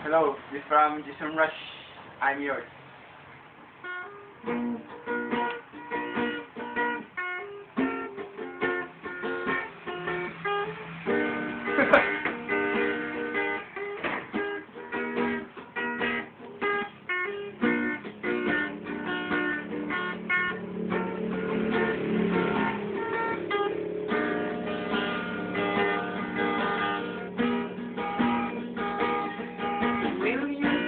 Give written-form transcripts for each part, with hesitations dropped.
Hello, this is from Jason Rush. I'm yours.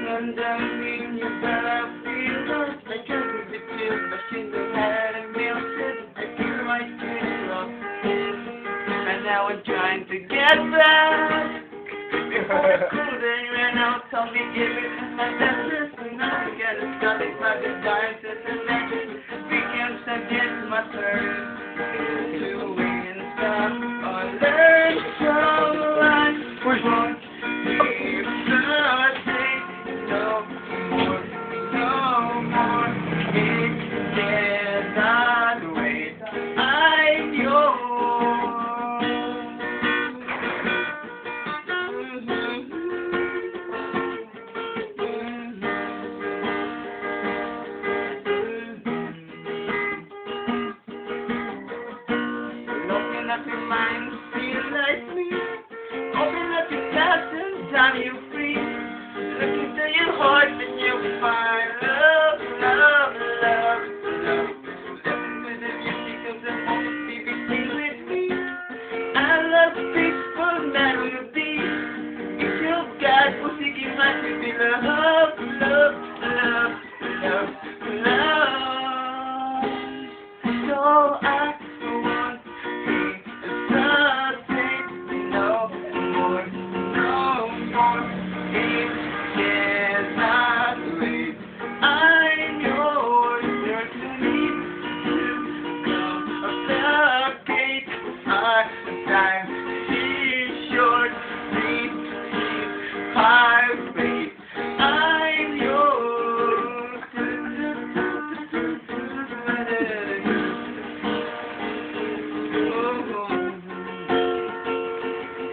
And I mean you better feel lost. I can't be the feel, but she had a meal. I feel like it's lost. And now I'm trying to get back. Before the cool day ran out, told me give it my best. And now I get it started by the darkness and then became subject to my turn to win some or learn from life. Won't be nothing. No more, it cannot wait, I'm yours. Open up your mind, feel like me. Open up your thoughts and time you free. Look into your heart and you'll find love, love, love, love. Listen to the music of the moment, baby, sing with me. I love peaceful melody. If you've got music, you must be love, love, love, love, love. So I want something, no more, no more. Cannot wait. I'm yours. There's no need to come of the gate. Our time is short. Please pirate. I'm yours.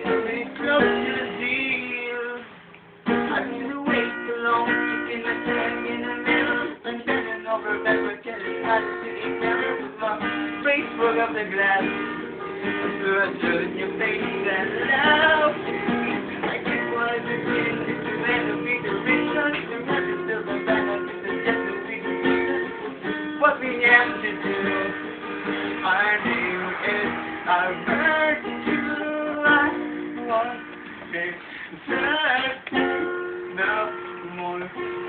Every close to the deal. I need to wait too long, kicking the tag in the middle, and bending over backwards, getting hot to the mirror with my face full of the glass. Good in your face and loud. I just wanted to get into it and be the reason. You have to still the back up to the just to be the reason. What we have to do, our name is our virtue. I want it. No more.